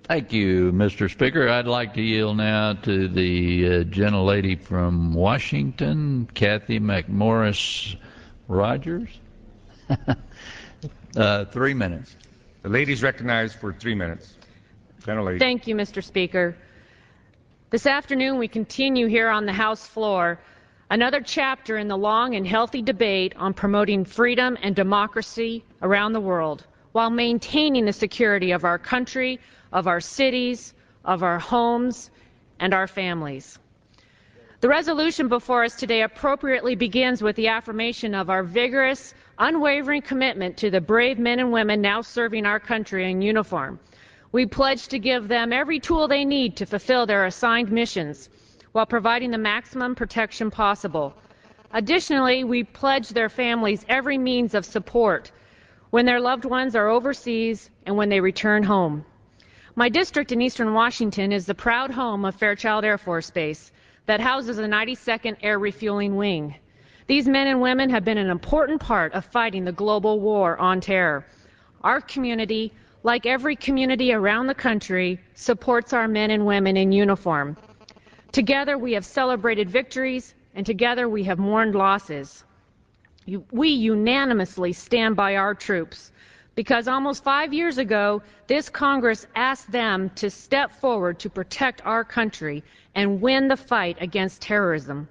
Thank you, Mr. Speaker. I'd like to yield now to the gentlelady from Washington, Cathy McMorris Rodgers. 3 minutes. The lady's recognized for 3 minutes. Gentlelady. Thank you, Mr. Speaker. This afternoon we continue here on the House floor another chapter in the long and healthy debate on promoting freedom and democracy around the world while maintaining the security of our country, of our cities, of our homes, and our families. The resolution before us today appropriately begins with the affirmation of our vigorous, unwavering commitment to the brave men and women now serving our country in uniform. We pledge to give them every tool they need to fulfill their assigned missions while providing the maximum protection possible. Additionally, we pledge their families every means of support when their loved ones are overseas and when they return home. My district in eastern Washington is the proud home of Fairchild Air Force Base that houses the 92nd Air Refueling Wing. These men and women have been an important part of fighting the global war on terror. Our community, like every community around the country, supports our men and women in uniform. Together we have celebrated victories, and together we have mourned losses. We unanimously stand by our troops because almost 5 years ago, this Congress asked them to step forward to protect our country and win the fight against terrorism.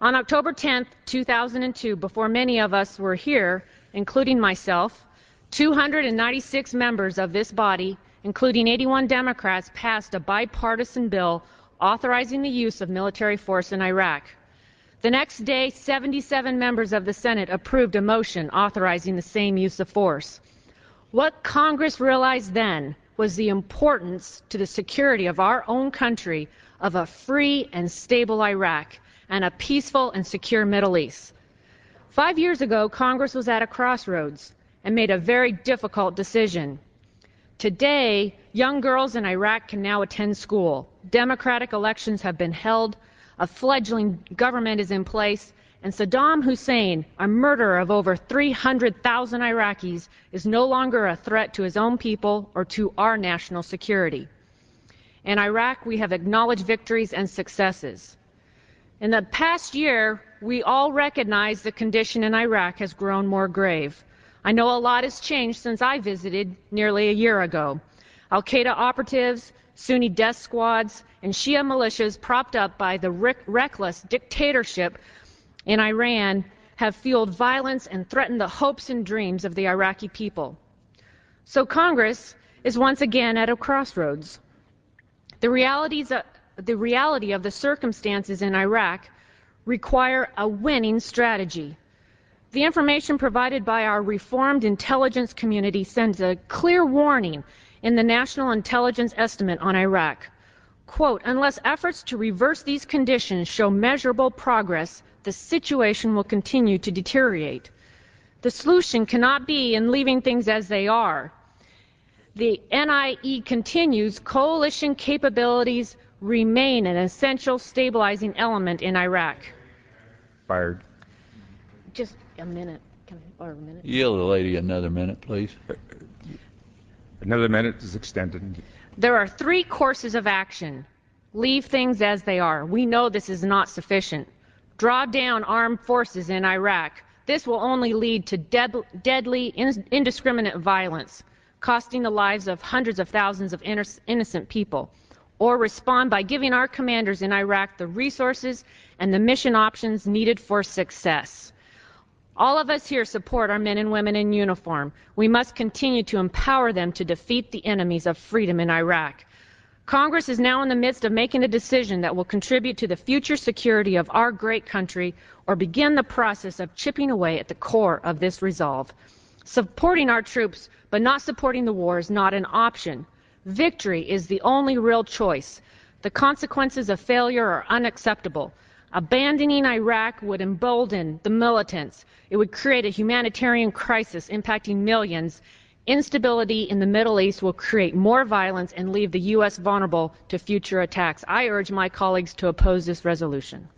On October 10, 2002, before many of us were here, including myself, 296 members of this body, including 81 Democrats, passed a bipartisan bill authorizing the use of military force in Iraq. The next day, 77 members of the Senate approved a motion authorizing the same use of force. What Congress realized then was the importance to the security of our own country of a free and stable Iraq and a peaceful and secure Middle East. 5 years ago, Congress was at a crossroads and made a very difficult decision. Today, young girls in Iraq can now attend school. Democratic elections have been held, a fledgling government is in place, and Saddam Hussein, a murderer of over 300,000 Iraqis, is no longer a threat to his own people or to our national security. In Iraq, we have acknowledged victories and successes. In the past year, we all recognize the condition in Iraq has grown more grave. I know a lot has changed since I visited nearly a year ago. Al-Qaeda operatives, Sunni death squads, and Shia militias propped up by the reckless dictatorship in Iran have fueled violence and threatened the hopes and dreams of the Iraqi people. So Congress is once again at a crossroads. The reality of the circumstances in Iraq require a winning strategy. The information provided by our reformed intelligence community sends a clear warning in the National Intelligence Estimate on Iraq. Quote, unless efforts to reverse these conditions show measurable progress, the situation will continue to deteriorate. The solution cannot be in leaving things as they are. The NIE continues, coalition capabilities remain an essential stabilizing element in Iraq. Fired. Just a minute. Can I borrow a minute? Yield the lady another minute, please. Another minute is extended. There are 3 courses of action. Leave things as they are. We know this is not sufficient. Draw down armed forces in Iraq. This will only lead to deadly, indiscriminate violence, costing the lives of hundreds of thousands of innocent people. Or respond by giving our commanders in Iraq the resources and the mission options needed for success. All of us here support our men and women in uniform. We must continue to empower them to defeat the enemies of freedom in Iraq. Congress is now in the midst of making a decision that will contribute to the future security of our great country or begin the process of chipping away at the core of this resolve. Supporting our troops but not supporting the war is not an option. Victory is the only real choice. The consequences of failure are unacceptable. Abandoning Iraq would embolden the militants. It would create a humanitarian crisis impacting millions. Instability in the Middle East will create more violence and leave the U.S. vulnerable to future attacks. I urge my colleagues to oppose this resolution.